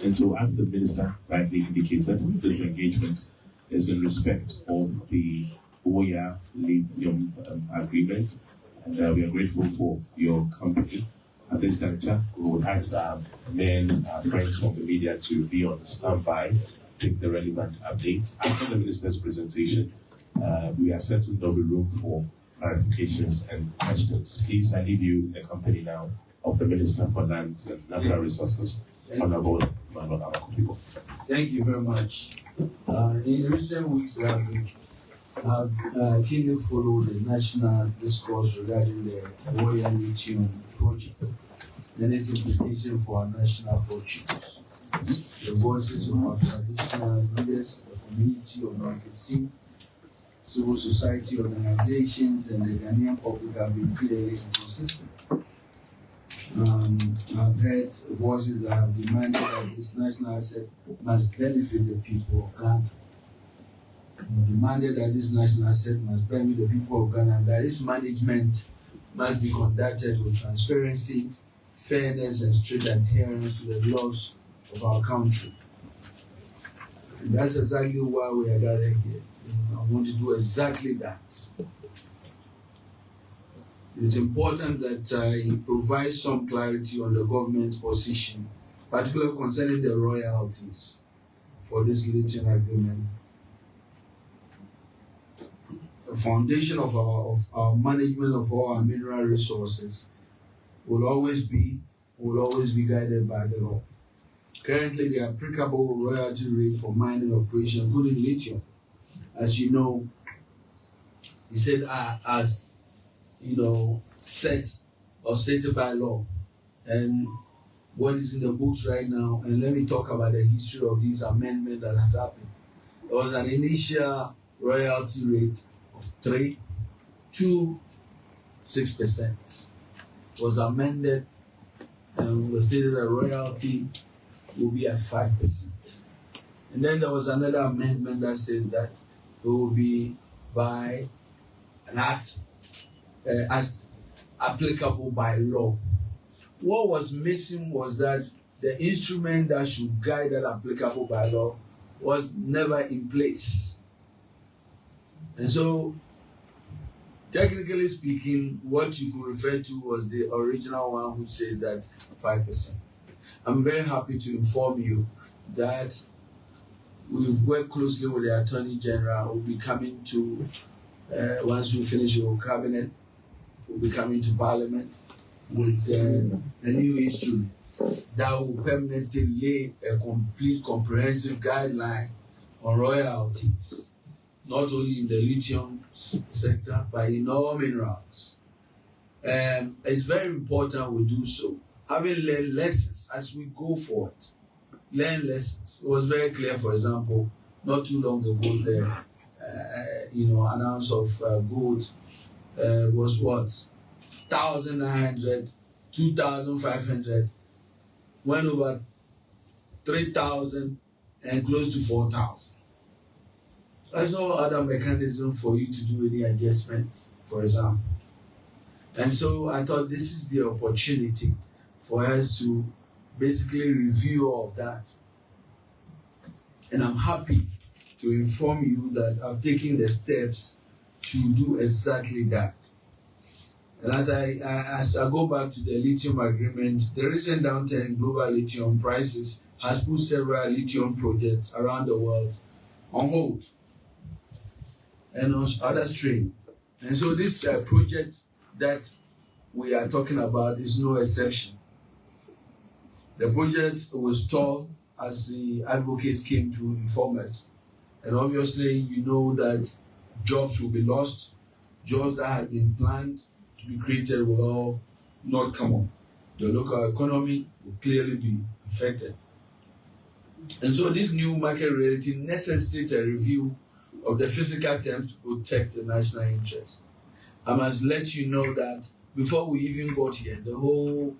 And so, as the minister rightly indicated, this engagement is in respect of the Ewoyaa Lithium agreement, and we are grateful for your company. At this juncture, we would ask our friends from the media to be on standby, take the relevant updates. After the minister's presentation, we are certain there will be room for clarifications and questions. Please, I leave you in the company now of the Minister for Lands and Natural Resources, Honorable Manuel Amakopibo. Thank you very much. In recent weeks, I have keenly followed the national discourse regarding the Ewoyaa Lithium project and its implication for our national fortunes. The voices of our traditional leaders, the community of North-East, civil society organizations, and the Ghanaian public have been clearly inconsistent. I've heard voices that have demanded that this national asset must benefit the people of Ghana. Demanded that this national asset must benefit the people of Ghana, and that its management must be conducted with transparency, fairness, and strict adherence to the laws of our country. And that's exactly why we are gathered here. I want to do exactly that. It's important that I provide some clarity on the government's position, particularly concerning the royalties for this lithium agreement. The foundation of our management of all our mineral resources will always be guided by the law. Currently, the applicable royalty rate for mining operations, including lithium, as you know, he said as set or stated by law, and what is in the books right now. And let me talk about the history of this amendment that has happened. There was an initial royalty rate of 3 to 6%. It was amended and was stated that royalty will be at 5%. And then there was another amendment that says that it will be by an act as applicable by law. What was missing was that the instrument that should guide that applicable by law was never in place. And so, technically speaking, what you could refer to was the original one, which says that 5%. I'm very happy to inform you that we've worked closely with the Attorney General. We'll be coming to, once we finish our cabinet, we'll be coming to Parliament with a new instrument that will permanently lay a complete, comprehensive guideline on royalties, not only in the lithium sector, but in all minerals. It's very important we do so. Having learned lessons as we go forward. Learn lessons. It was very clear, for example, not too long ago, the an ounce of gold was what? 1,900, 2,500, went over 3,000 and close to 4,000. There's no other mechanism for you to do any adjustment, for example. And so I thought this is the opportunity for us to basically review all of that. And I'm happy to inform you that I've taken the steps to do exactly that. And as I go back to the lithium agreement, the recent downturn in global lithium prices has put several lithium projects around the world on hold and on other strain. And so this project that we are talking about is no exception. The project was stalled as the advocates came to inform us. And obviously, you know that jobs will be lost. Jobs that had been planned to be created will all not come on. The local economy will clearly be affected. And so this new market reality necessitates a review of the physical terms to protect the national interest. I must let you know that before we even got here, the whole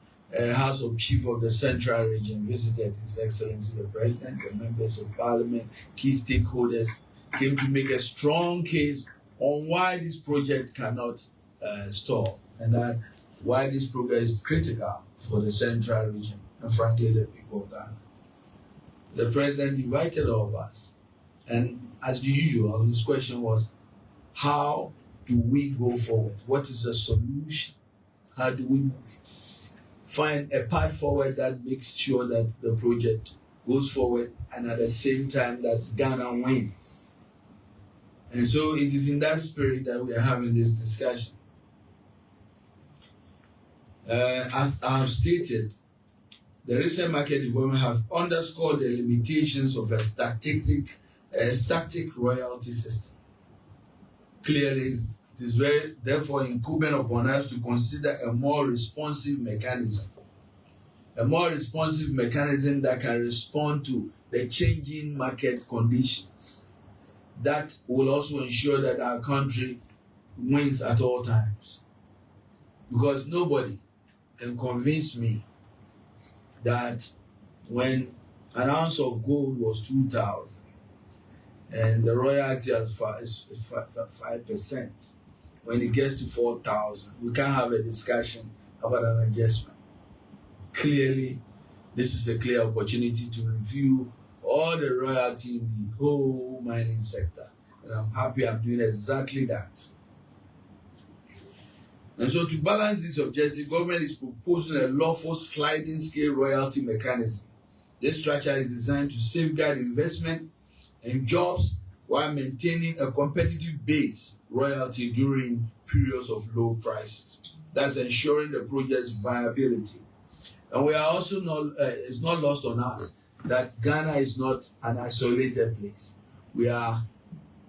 House of Chief of the Central Region visited His Excellency the President, the members of Parliament, key stakeholders, came to make a strong case on why this project cannot stall, and that why this program is critical for the Central Region and frankly the people of Ghana. the president invited all of us. And as usual, his question was, how do we go forward? What is the solution? How do we find a path forward that makes sure that the project goes forward and at the same time that Ghana wins? And so it is in that spirit that we are having this discussion. As I have stated, the recent market development have underscored the limitations of a static royalty system. Clearly, it is therefore incumbent upon us to consider a more responsive mechanism. A more responsive mechanism that can respond to the changing market conditions. That will also ensure that our country wins at all times. Because nobody can convince me that when an ounce of gold was 2,000 and the royalty is 5%, when it gets to 4,000, we can't have a discussion about an adjustment. Clearly, this is a clear opportunity to review all the royalty in the whole mining sector. And I'm happy I'm doing exactly that. And so to balance this objective, government is proposing a lawful sliding scale royalty mechanism. This structure is designed to safeguard investment and jobs while maintaining a competitive base royalty during periods of low prices. That's ensuring the project's viability. And we are also it's not lost on us that Ghana is not an isolated place. We are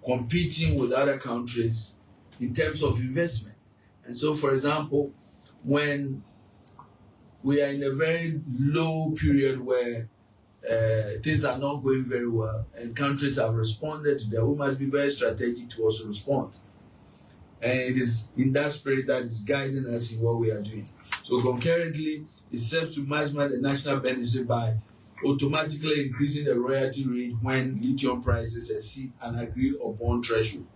competing with other countries in terms of investment. And so, for example, when we are in a very low period where things are not going very well and countries have responded to that, we must be very strategic to also respond. And it is in that spirit that is guiding us in what we are doing. So concurrently, it serves to maximize the national benefit by automatically increasing the royalty rate when lithium prices exceed an agreed upon threshold,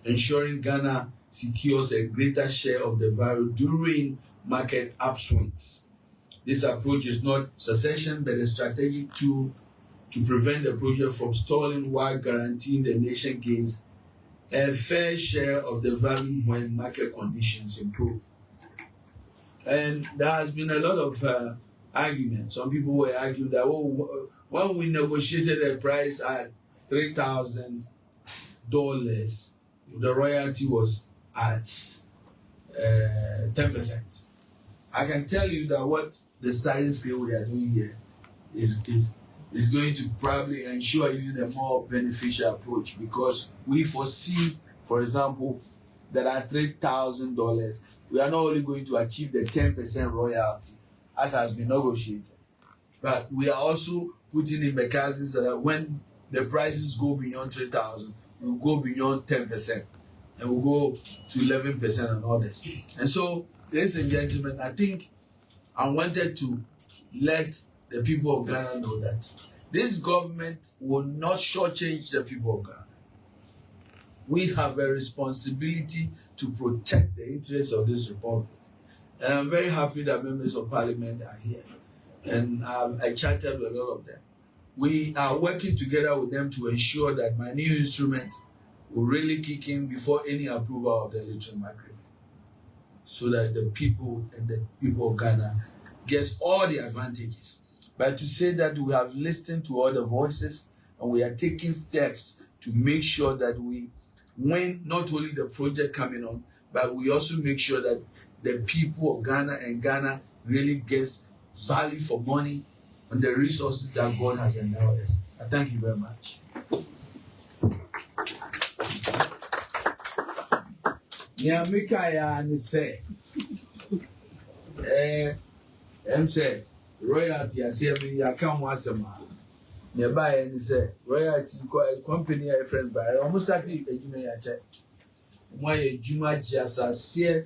ensuring Ghana secures a greater share of the value during market upswings. This approach is not succession, but a strategic tool to prevent the project from stalling while guaranteeing the nation gains a fair share of the value when market conditions improve. And there has been a lot of argument. Some people were arguing that when we negotiated a price at $3,000, the royalty was at 10%. I can tell you that what the sliding scale we are doing here is going to probably ensure using a more beneficial approach, because we foresee, for example, that at $3,000, we are not only going to achieve the 10% royalty as has been negotiated, but we are also putting in mechanisms that when the prices go beyond 3,000, we'll go beyond 10%. And we'll go to 11% and all this. And so, ladies and gentlemen, I think I wanted to let the people of Ghana know that this government will not shortchange the people of Ghana. We have a responsibility to protect the interests of this republic. And I'm very happy that members of parliament are here. And I chatted with a lot of them. We are working together with them to ensure that my new instrument will really kick in before any approval of the lithium agreement, so that the people of Ghana gets all the advantages. But to say that we have listened to all the voices and we are taking steps to make sure that we win not only the project coming on, but we also make sure that the people of Ghana and Ghana really gets value for money and the resources that God has endowed us. I thank you very much. Nyamika say, say royalty. I say I can't once a month. Nearby and say royalty company a friend by almost like a Juma check. Why Juma just as say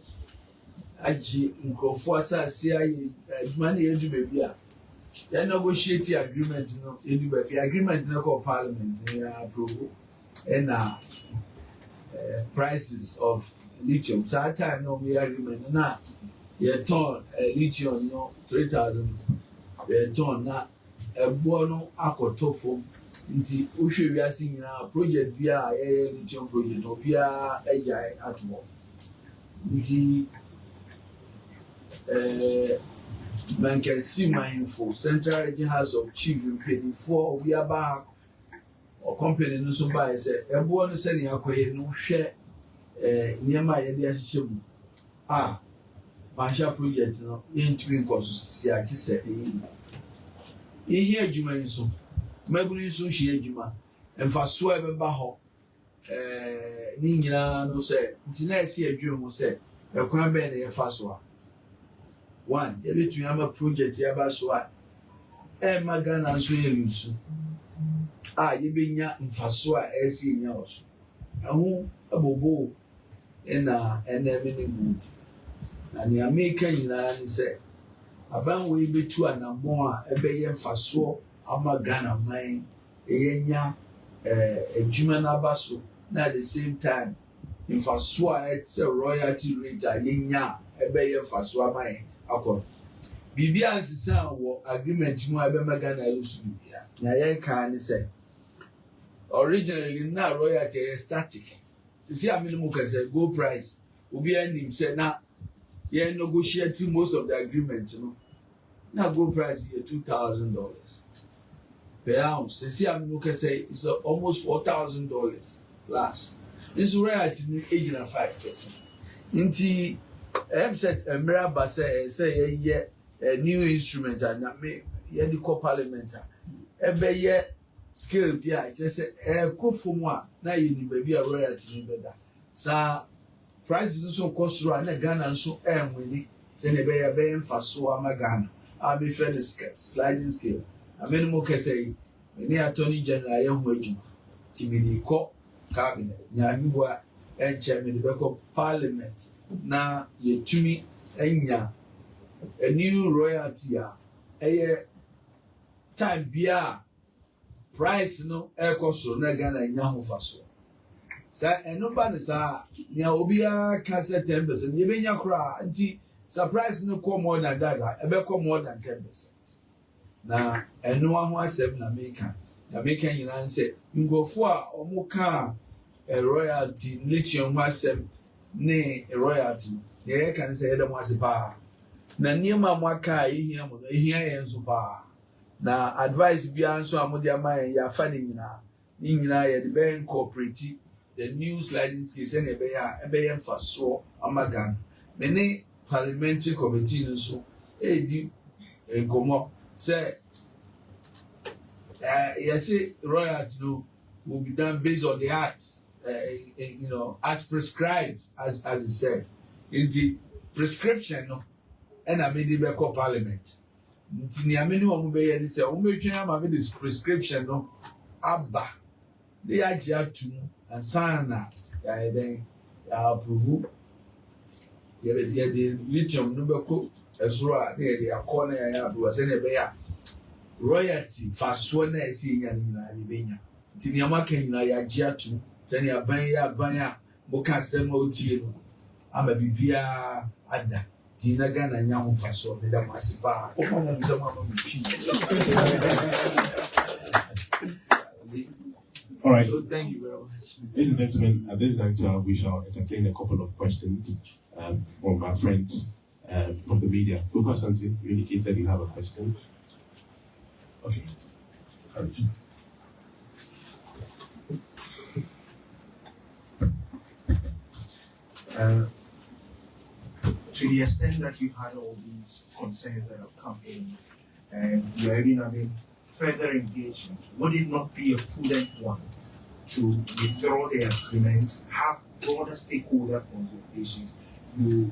Aji Nkofuasa say money into baby. They negotiate the agreement, anyway. The agreement in the parliament approval and prices of lithium. So that time no we agreement now. You turn lithium 3,000. You turn now ɛboɔ no akɔtɔ fam nti wohwɛ wiase nyinaa project bi a yɛyɛ lithium project obiara agyae ato hɔ nti Mankasi Mindful Central Region House of Chief mpanyinfoɔ obi aba ha company no so ba sɛ ɛboɔ no sɛ ne akɔyɛ no hwɛ nneɛma a yɛde ahyehyɛ mu a manhyɛ project no yɛntumi nkɔ so si akyi sɛ yɛhi adwuma yi so mmabunu yi so hyɛ adwuma mfasoɔ a ɛbɛba hɔ ne nyinaa no sɛ nti na ɛsi adwuma mu sɛ ɛkwan bɛn na yɛfa so a one yɛbɛtumi ama project yɛaba so a ɛma Ghana nso yɛ lusu a yɛbɛnya mfasoɔ a ɛsi nya wɔ so ɛho ɛbɔbɔ ɛna ɛnɛɛme ne mu na nea meka nyinaa ne sɛ aban wɔ yi bɛtu anammɔn a ɛbɛyɛ mfasoɔ ama Ghana man ɛyɛnya adwuma n'aba so na at the same time mfasoɔ a ɛsɛ royalty rate a yɛnya a ɛbɛyɛ mfasoɔ ama yɛn akɔ biribi a nsesa wɔ agreement mu a ɛbɛma Ghana ɛlusu bibia na yɛka ne sɛ originally na royalty ɛyɛ static sisi a minimum kɛsɛ gold price obi anim sɛ na yɛn negotiate most of the agreement no na gold price yɛ $2,000 per ounce sisi a minimum kɛsɛ is almost $4,000 plus nso royalty ni egyina 5% nti sɛ mmerɛ aba sɛ yɛyɛ new instrument a na yɛde kɔ parliament a ɛbɛyɛ scale bi a kyerɛ sɛ ɛkɔ fam a na yɛni baabi a royalty no bɛda saa prices nso kɔ soro a na Ghana nso ɛnwene sɛnea ɛbɛyɛ mfasoɔ ama Ghana a bɛfrɛ no sliding scale amene mo kɛsɛ yi ne attorney general yɛho adwuma nti mede kɔ cabinet nyaanibo a ɛnkyɛ mede bɛkɔ parliament na yɛtumi anya a new royalty a ɛyɛ time bia price no ɛkɔ soro na Ghana nya ho fasoɔ sa ɛno ba ne saa nea obiara ka sɛ 10% yɛbɛnya koraa nti surprise no kɔ more than that ɛbɛkɔ more than 10% na ɛno ho asɛm na meka nyinaa sɛ nkurɔfoɔ a ɔmo ka royalty lithium ho asɛm ne royalty yɛyɛ ka ne sɛ yɛda mo ase paa na nneɛma mo aka a yɛhia mo no ɛhia yɛn nso paa na advice biara nso a mode ama yɛn yɛafa ne nyinaa yɛde bɛyɛ incorporate the new sliding scale sɛnea ɛbɛyɛ a ɛbɛyɛ mfasoɔ ama Ghana mene parliamentary committee no nso ɛredi nkɔmmɔ sɛ yɛse royalty no will be done based on the acts as prescribed as you said nti prescription no ɛna mede bɛkɔ parliament nti nea mene wɔn bɛyɛ ne sɛ wɔn bɛtwa ama me de prescription no aba de yɛagye atum ansa na yɛayɛ approve yɛde lithium no bɛkɔ ɛsoro a ne yɛde akɔ na yɛayɛ approve sɛnea ɛbɛyɛ a royalty fasoɔ na ɛsɛ yɛnya no nyinaa yɛbɛnya nti nea maka nyinaa yɛagye atum sɛnea aban yɛ aban a moka asɛm a wotie no ama biribiara ada nti na Ghana nya ho fasoɔ meda mo ase paa ɔma mo nsɛm ama mo twi. All right. So thank you very much. Ladies and gentlemen, at this juncture, we shall entertain a couple of questions from our friends from the media. Luca Santi, you indicated you have a question. Okay. To the extent that you've had all these concerns that have come in, and you're even having further engagement, would it not be a prudent one to withdraw the agreement, have broader stakeholder consultations, you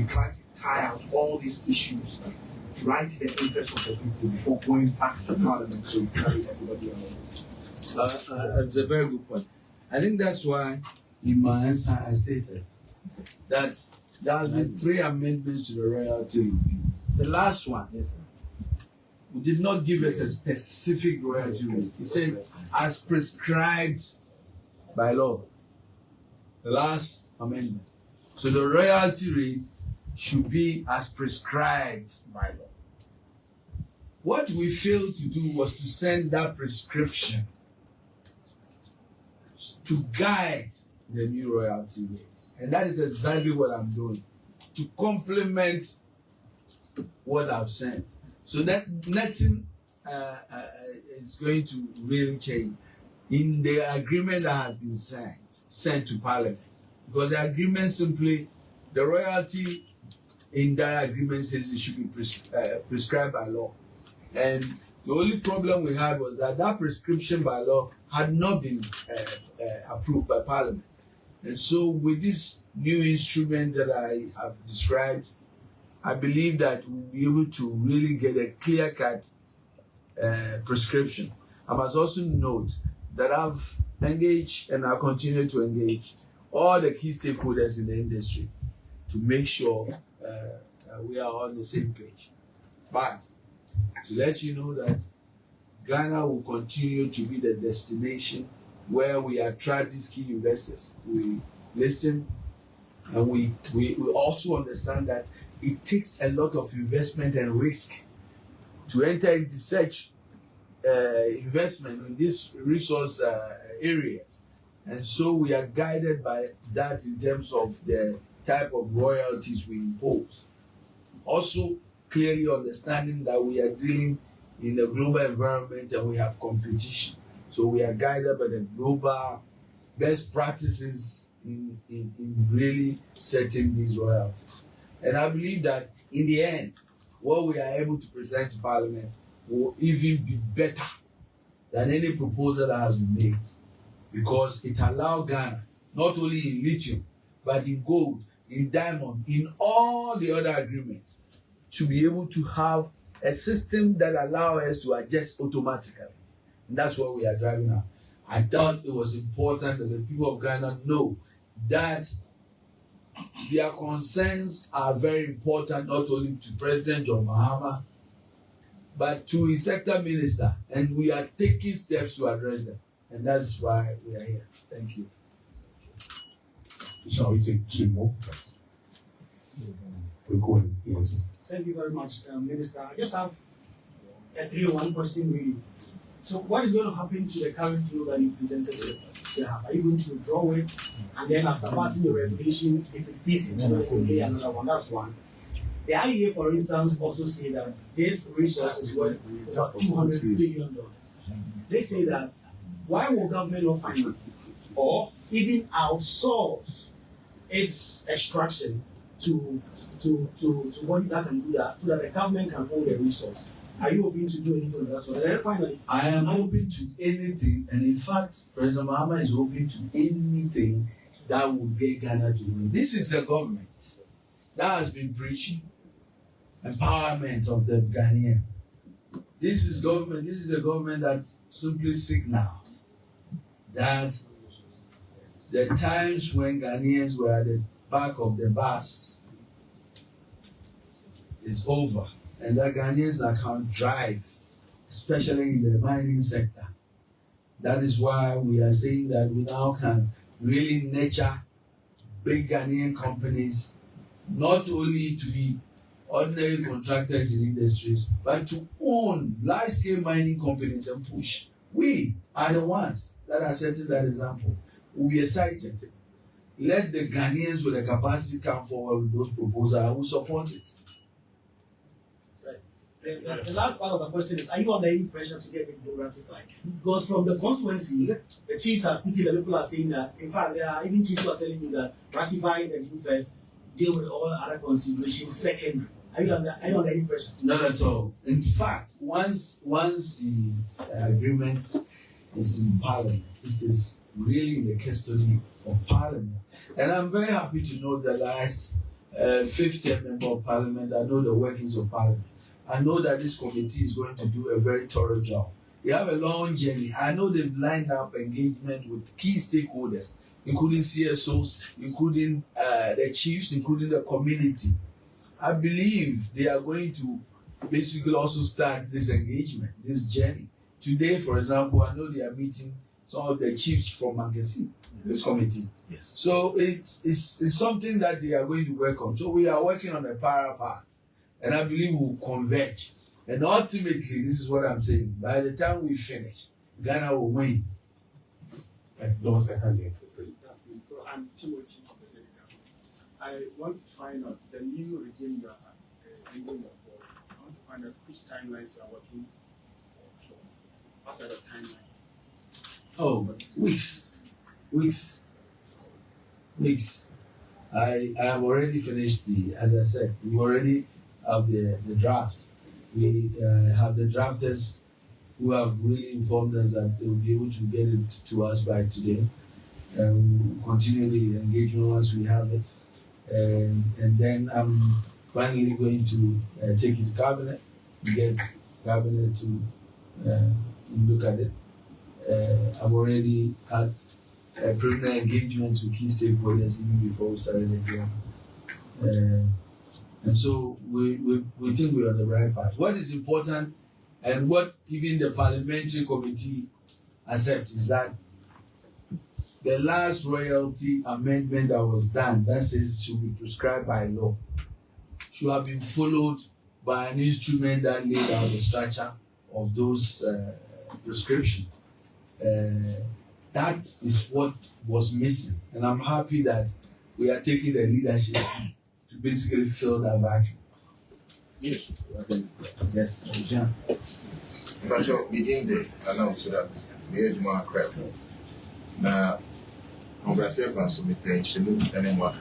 try to tie out all these issues, right in the interest of the people before going back to Parliament to carry everybody along? That's a very good point. I think that's why in my answer I stated that there has been 3 amendments to the royalty review. The last one, we did not give us a specific royalty rate. He said, as prescribed by law. The last amendment. So the royalty rate should be as prescribed by law. What we failed to do was to send that prescription to guide the new royalty rates. And that is exactly what I'm doing, to complement what I've sent. So that nothing is going to really change in the agreement that has been sent to Parliament. Because the agreement simply, the royalty in that agreement says it should be prescribed by law. And the only problem we had was that that prescription by law had not been approved by Parliament. And so with this new instrument that I have described, I believe that we'll be able to really get a clear-cut prescription. I must also note that I've engaged and I continue to engage all the key stakeholders in the industry to make sure we are on the same page. But to let you know that Ghana will continue to be the destination where we attract these key investors. We listen, and we also understand that it takes a lot of investment and risk to enter into such investment in these resource areas. And so we are guided by that in terms of the type of royalties we impose. Also, clearly understanding that we are dealing in a global environment and we have competition. So we are guided by the global best practices in really setting these royalties. And I believe that in the end, what we are able to present to Parliament will even be better than any proposal that has been made, because it allows Ghana, not only in lithium, but in gold, in diamond, in all the other agreements, to be able to have a system that allows us to adjust automatically. And that's what we are driving at. I thought it was important that the people of Ghana know that their concerns are very important, not only to President John Mahama, but to his sector minister. And we are taking steps to address them. And that's why we are here. Thank you. Shall we take two more? Recording. Yes. Thank you very much, Minister. I just have a 3-1 question really. So what is going to happen to the current bill that you presented to the House? Are you going to withdraw it? And then after passing the regulation, if it fits into the another one, that's one. The IEA, for instance, also say that this resource is worth about $200 billion. They say that why will government not fund it or even outsource its extraction to bodies that can do that, so that the government can hold the resource? Are you open to do anything of that sort? And then finally, I am open to anything, and in fact, President Mahama is open to anything that will get Ghana to win. This is the government that has been preaching empowerment of the Ghanaian. This is the government that simply signaled that the times when Ghanaians were at the back of the bus is over, and that Ghanaians that can drive, especially in the mining sector. That is why we are saying that we now can really nurture big Ghanaian companies, not only to be ordinary contractors in industries, but to own large-scale mining companies and push. We are the ones that are setting that example. We'll be excited. Let the Ghanaians with the capacity come forward with those proposals. I will support it. The last part of the question is, are you under any pressure to get this bill ratified? Because from the constituency, the chiefs are speaking, the people are saying that, in fact, there are even chiefs who are telling me that ratifying the bill first, deal with all other considerations secondary. Are you under any pressure? Not at all. In fact, once the agreement is in Parliament, it is really in the custody of Parliament. And I'm very happy to know that as a fifth-term member of Parliament, I know the workings of Parliament. I know that this committee is going to do a very thorough job. We have a long journey. I know they've lined up engagement with key stakeholders, including CSOs, including the chiefs, including the community. I believe they are going to basically also start this engagement, this journey. Today, for example, I know they are meeting some of the chiefs from Mankesi, this committee. Yes. So it's something that they are going to work on. So we are working on a parallel path, and I believe we'll converge And ultimately, this is what I'm saying. By the time we finish, Ghana will win. There was a hand here. That's it. So I'm Timothy. I want to find out the new regime you are leading your board. I want to find out which timelines you are working towards. What are the timelines? Oh, weeks. I have already finished as I said, we already have the draft. We have the drafters who have really informed us that they will be able to get it to us by today. We'll continue the engagement once we have it. And then I'm finally going to take it to cabinet, get cabinet to look at it. I've already had a preliminary engagement with key stakeholders even before we started the game. And so we think we're on the right path. What is important and what even the parliamentary committee accepts is that the last royalty amendment that was done, that says should be prescribed by law, should have been followed by an instrument that laid out the structure of those prescriptions. That is what was missing, and I'm happy that we are taking the leadership to basically fill that vacuum. Yes. Yes, Jean. But begin this announce that the age more preference. Now, Congressive Council be paying and then what?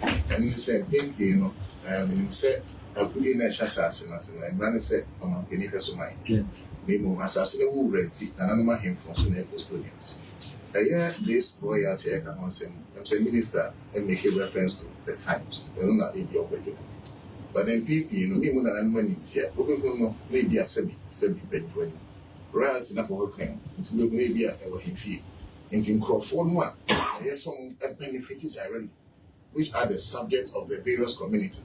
And you said, you know, you said, I put in a assassin and Granny said, from a penny person, my name assassin who ready, and I'm not him for some custodians. A year this royalty, I can say, I'm saying minister and make a reference to the times, they don't have your opinion. But then people, you know, even an money here, maybe a sebi penny for you. Royalty not working, it will maybe a him fee. And in Crawford one, yes, some benefits directly, which are the subject of the various community.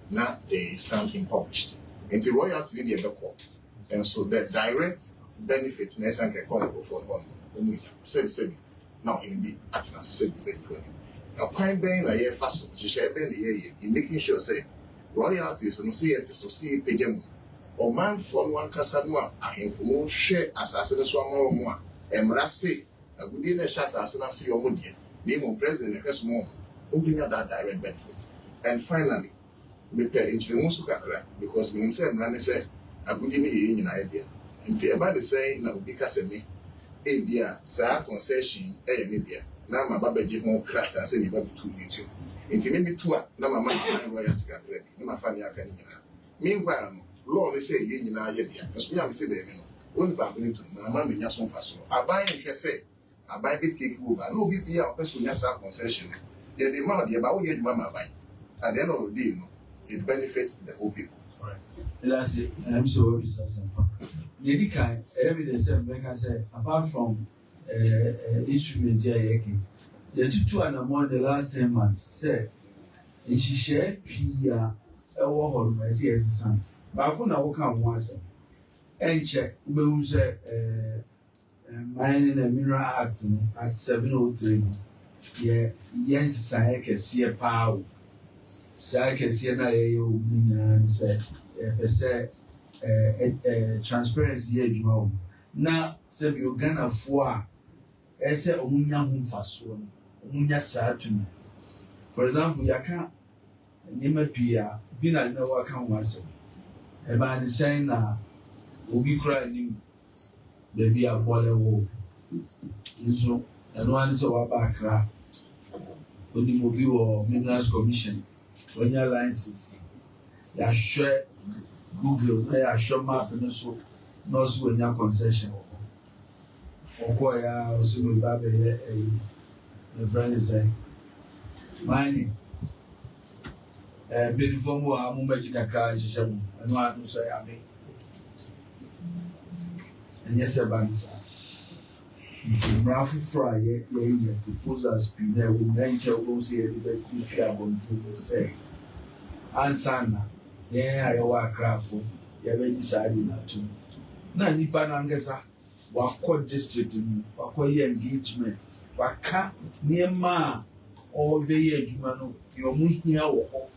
Now they stand impoverished. And the royalty did the call. And so the direct benefits Nessan can call for one. Sebi. Now in the Atlas sebi benefit. Now quite being a year fast, she share ben the year in making sure say royalties and see it so see pegem. Or man from one Casanua, a him for more share assassin swam more. Embrace. A good dinner shots as an see your moody. Name of president a small, only that direct benefit. And finally, we pay into the Musukakra because we say, Rani said, a good dinner in idea. And see about the saying, now because of me, a dear, sir, concession, a media. Now my baby give more crack and say, you got to YouTube. Into maybe two, now my man, royalty got ready, no my family can. Meanwhile, law, they say, you know, idea. As we have to be, one back into my mamma, Yason Faso. I buy and say, I buy the take over. No be a person has a concession. Yeah, the amount of about your mama buy. At the end of the day, it benefits the whole people. Right. That's it. I'm sorry, Lady Kai, evidence I said, apart from instrument here, the two and among the last 10 months said, and she shared Pia a war my son. But I couldn't walk on once and check who's mining and mineral arts at 703. Yeah, yes, Saya can see a power. Saya can see an said, transparency here, Joe. Now, say you're gonna for a say, Omunya home fast one, Omunya Satu. For example, you can't name a Pia, being I know what can once about the saying now, will be crying. Baby, a boiler wall. So, and one is our background. When the mobile or Minerals Commission, when your licenses, they are sure Google, they are sure map and so, knows when your concession. Or Koya, or Simi Baby, a friend is saying, mining. Beautiful, I'm making a car, and one to say, I mean. And yes, a bansa. It's a raffle fry, yet, where proposals be there with venture will see everybody quickly to say. And Sana, yeah, I walk craftful, you have decided not to. Now, Nipanangasa, Wako district, Wako engagement, Waka, near Ma, all the year, you know, your Muhia or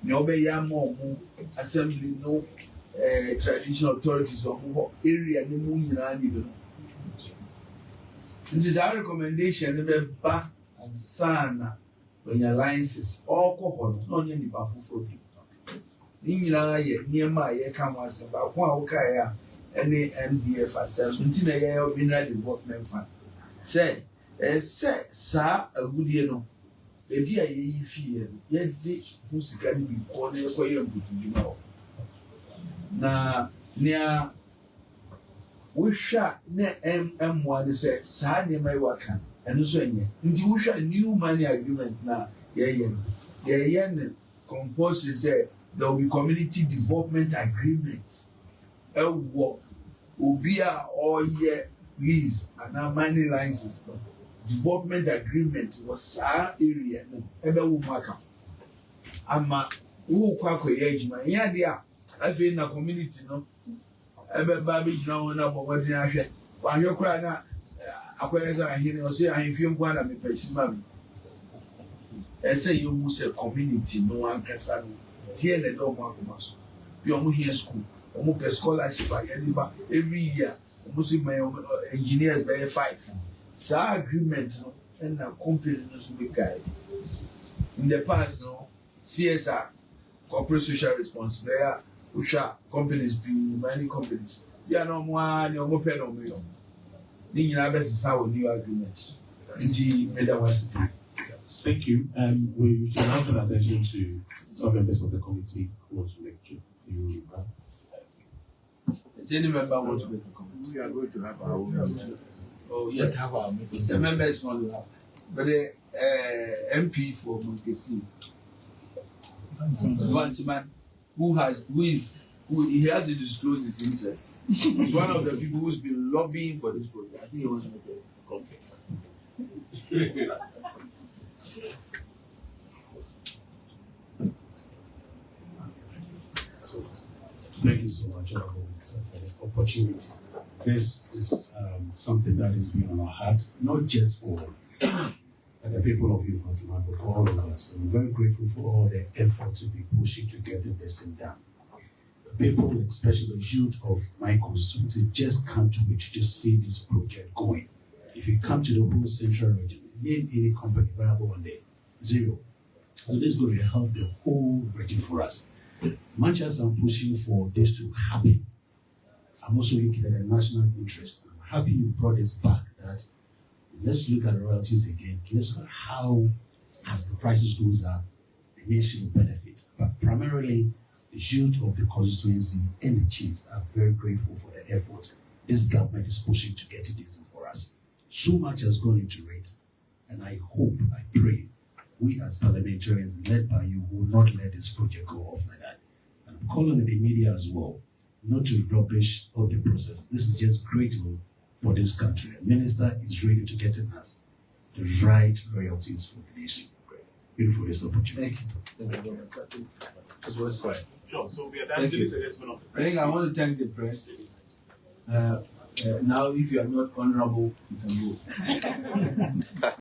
Nobe Yamo, assembly, no, traditional authorities of area ne mu nyinaa ni bi. Nti saa recommendation ne bɛ ba ansa na wɔnya licenses ɔkɔ hɔ no na ɔnyɛ nipa foforɔ bi. Ne nyinaa yɛ nneɛma a yɛka ho asɛm baako a wokaeɛ a ɛne MDF asɛm nti na yɛyɛ mineral development fund sɛ ɛsɛ saa agudie no ebi a yɛyi fie no yɛde ho sika no bi kɔ na yɛkɔyɛ mpotudwuma hɔ na nea wohwɛ a na mmoa no sɛ saa nneɛma yi waka ɛno nso nyɛ nti wohwɛ new money agreement na yɛyɛ no yɛyɛ no compulsory sɛ there will be community development agreement ɛwɔ obi a ɔyɛ lease anaa mining license no development agreement wɔ saa area no ɛbɛwɔ mu aka ama wokɔ akɔyɛ adwuma ɛnyɛ adeɛ a afei na community no ɛbɛba abɛgyina hɔ na bɔ mmɔden ahwɛ wahwɛ koraa na akɔyɛ sɛ ahene ɔsɛ ahemfie nko a na mepɛ si ma me ɛsɛ yɛhu sɛ community no ankasa no tie na ɛdɛ ɔmo akoma so bi ɔmo hia school ɔmo pɛ scholarship a yɛde ba every year ɔmo so ma engineers bɛyɛ 5 saa agreement no ɛna company no so bɛ guide in the past no CSR corporate social responsibility a wohwɛ companies bi mining companies yɛ na ɔmo a ne ɔmo pɛ na ɔmo yɛ ne nyinaa bɛsesa wɔ new agreement nti mɛda wase. Thank you. We should now turn attention to some members of the committee who want to make a few remarks. Does any member want to make a comment? We are going to have our own meeting. Oh, yes. Have our meeting. The members want to have. But the MP for Monkesi, Vantiman, who he has to disclose his interest. He's one of the people who's been lobbying for this project. I think he wants to make a comment. Thank you so much, Honorable Minister, for this opportunity. This is something that is been on our heart, not just for the people of Ewoyaa, but for all of us. I'm very grateful for all the effort to be pushing to get this thing done. The people, especially the youth of my constituency, just can't wait to just see this project going. If you come to the whole central region, name any company viable on there, 0. So this is going to help the whole region for us. Much as I'm pushing for this to happen, I'm also looking at the national interest. I'm happy you brought this back, that let's look at the royalties again. Let's look at how, as the prices goes up, the nation will benefit. But primarily, the youth of the constituency and the chiefs are very grateful for the effort this government is pushing to get it easy for us. So much has gone into it, and I hope, I pray, we as parliamentarians led by you will not let this project go off like that. And I'm calling on the media as well, not to rubbish all the process. This is just great for this country. The minister is ready to get us the right royalties for the nation. Beautiful this opportunity. Thank you. That's what's right. Sure. So we are done with this announcement of the I think I want to thank the press. Now, if you are not honorable, you can go.